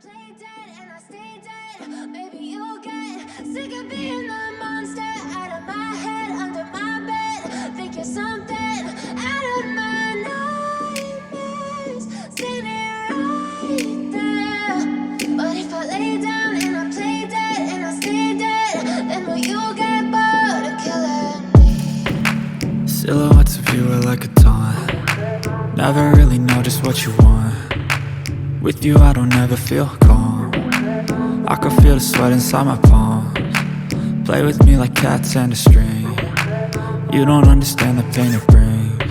play dead and I stay dead. Maybe you'll get sick of being the monster out of my head, under my bed. Think you're something out of my nightmares, standing right there. But if I lay down and I play dead and I stay dead, then will you get bored of killing me? Silhouettes of you are like a taunt. Never really know just what you want. With you I don't ever feel calm. I can feel the sweat inside my palms. Play with me like cats and a string. You don't understand the pain it brings.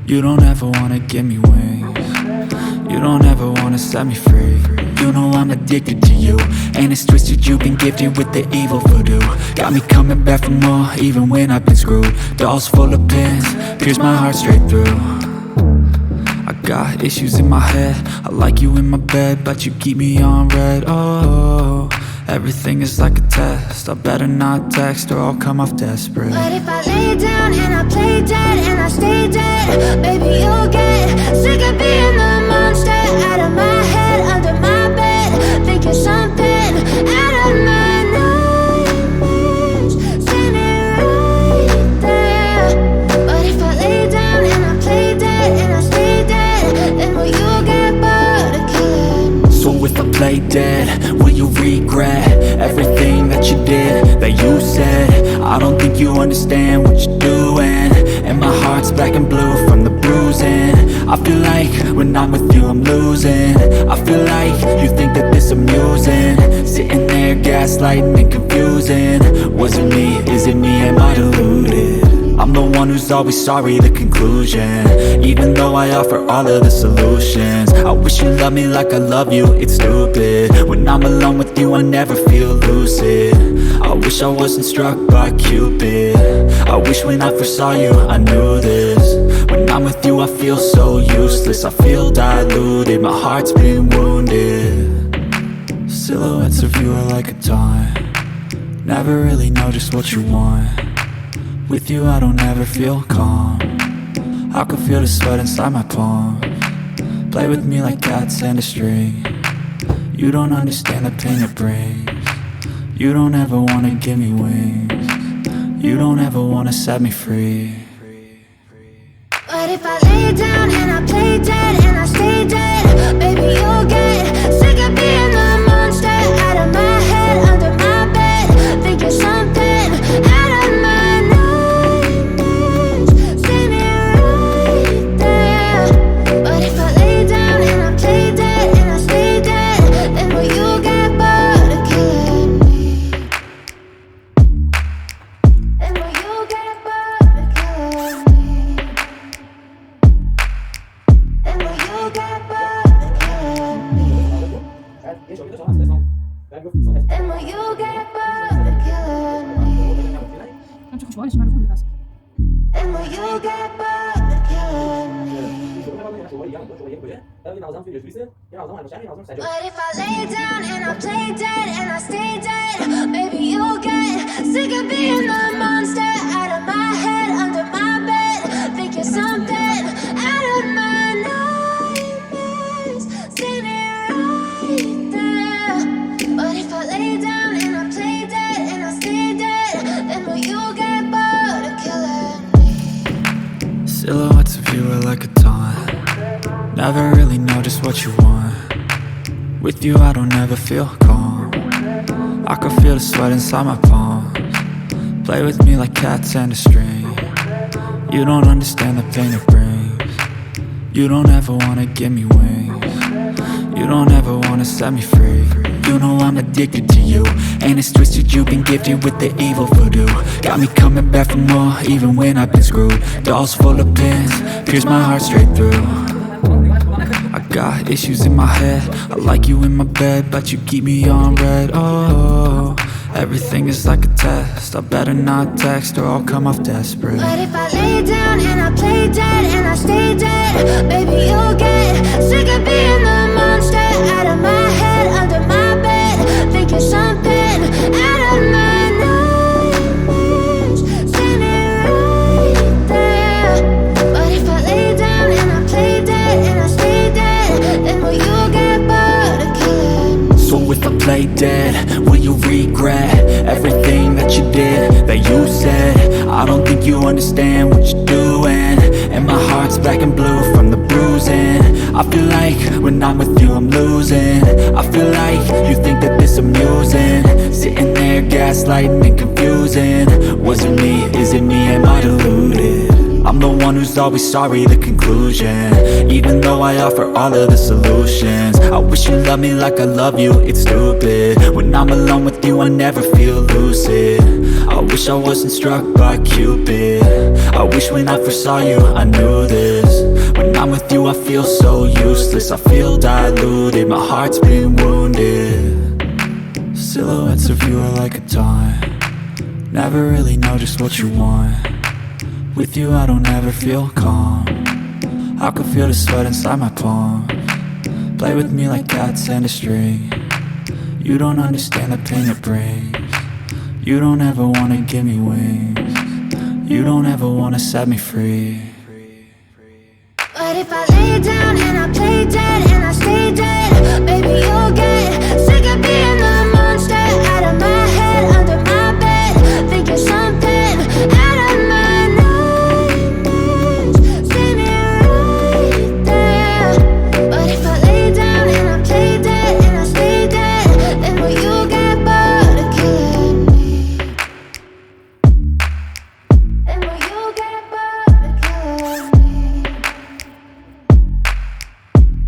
You don't ever wanna give me wings. You don't ever wanna set me free. You know I'm addicted to you, and it's twisted, you've been gifted with the evil voodoo. Got me coming back for more, even when I've been screwed. Dolls full of pins, pierce my heart straight through. I got issues in my head, I like you in my bed, but you keep me on red. Oh, everything is like a test, I better not text or I'll come off desperate. But if I lay down and I play dead and I stay dead, baby you'll get sick of being the monster out of my head, under my bed. Think you're something out of my nightmares, standing right there. But if I lay down and I play dead and I stay dead, then will you get bored of killing me? So if I play dead, will you regret everything that you did, that you said? I don't think you understand what you're doing, and my heart's black and blue from the bruising. I feel like when I'm with you I'm losing. I feel like you think that this amusing, sitting there gaslighting and confusing. Was it me? Is it me? Am I deluded? I'm the one who's always sorry, the conclusion, even though I offer all of the solutions. I wish you loved me like I love you, it's stupid. When I'm alone with you I never feel lucid. I wish I wasn't struck by Cupid. I wish when I first saw you I knew this. When I'm with you I feel so useless, I feel diluted, my heart's been wounded. Silhouettes of you are like a taunt. Never really know just what you want. With you I don't ever feel calm. I can feel the sweat inside my palms. Play with me like cats and a string. You don't understand the pain it brings. You don't ever wanna give me wings. You don't ever wanna set me free. But if I lay down and I play dead and I stay dead, baby you'll get sick of being the monster out of my head, under my bed. Think you're something out of my nightmares, standing right there. But if I lay down and I play dead and I stay dead, then will you get bored of killing me? Then will you get bored of killing me? And will you get bored of killing me? And will you get bored of killing me? And will you get bored of killing me? But if I lay down and I play dead and I stay dead, baby you'll get sick of being the monster out of my head, under my bed. Think you're something out of my nightmares, standing right there. But if I lay down and I play dead and I stay dead, then will you get bored of killing me? Silhouettes of you are like a taunt. Never really know just what you want. With you I don't ever feel calm. I can feel the sweat inside my palms. Play with me like cats and a string. You don't understand the pain it brings. You don't ever wanna give me wings. You don't ever wanna set me free. You know I'm addicted to you, and it's twisted, you've been gifted with the evil voodoo. Got me coming back for more, even when I've been screwed. Dolls full of pins, pierce my heart straight through. I got issues in my head, I like you in my bed, but you keep me on red. Oh, everything is like a test, I better not text or I'll come off desperate. But if I lay down and I play dead and I stay dead, baby you'll get sick of being the monster out of my head, under my bed. Think you're something out of my nightmares, standing right there. But if I lay down and I play dead and I stay dead, then will you get bored of killing play dead? Will you regret everything that you did, that you said? I don't think you understand what you're doing, and my heart's black and blue from the bruising. I feel like when I'm with you I'm losing. I feel like you think that this amusing, sitting there gaslighting and confusing. Was it me? Is it me? Am I deluded? I'm the one who's always sorry, the conclusion, even though I offer all of the solutions. I wish you loved me like I love you, it's stupid. When I'm alone with you I never feel lucid. I wish I wasn't struck by Cupid. I wish when I first saw you I knew this. When I'm with you I feel so useless, I feel diluted, my heart's been wounded. Silhouettes of you are like a taunt, never really know just what you want. With you I don't ever feel calm, I can feel the sweat inside my palms. Play with me like cats and a string. You don't understand the pain it brings. You don't ever wanna give me wings. You don't ever wanna set me free. But if I lay down and I play dead and I stay dead, baby you'll get sick of being the monster out of my head, under my bed, thinking something out of my nightmares. See me right there. But if I lay down and I play dead and I stay dead, then will you get bored of killing me? Then will you get bored of killing me?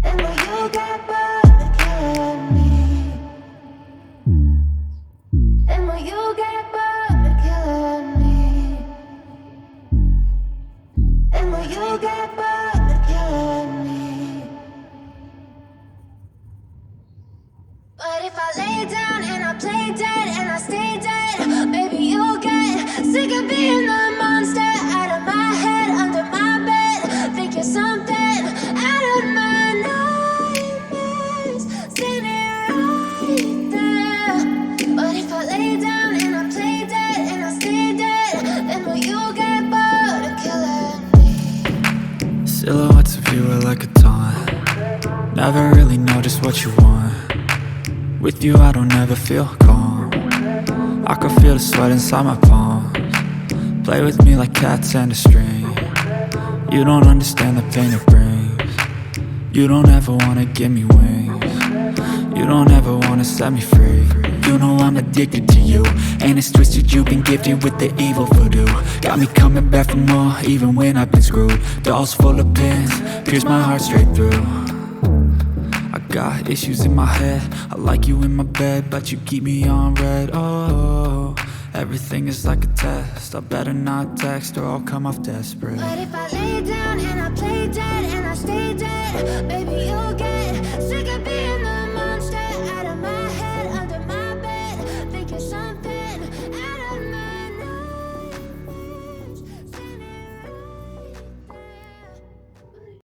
And will you get bored of killing me? And will you get bored of killing me? And will you get bored of killing me? But if I lay down and I play dead and I stay dead, baby you'll get sick of being the monster out of my head, under my bed, thinking something out of my nightmares. See me right there. But if I lay down and I play dead and I stay dead, then will you get bored of killing me? Silhouettes of you are like a taunt, never really know just what you want. With you I don't ever feel calm, I can feel the sweat inside my palms. Play with me like cats and a string. You don't understand the pain it brings. You don't ever wanna give me wings. You don't ever wanna set me free. You know I'm addicted to you, and it's twisted, you've been gifted with the evil voodoo. Got me coming back for more, even when I've been screwed. Dolls full of pins, pierce my heart straight through. I got issues in my head, I like you in my bed, but you keep me on red. Oh, everything is like a test, I better not text or I'll come off desperate. But if I lay down and I play dead and I stay dead,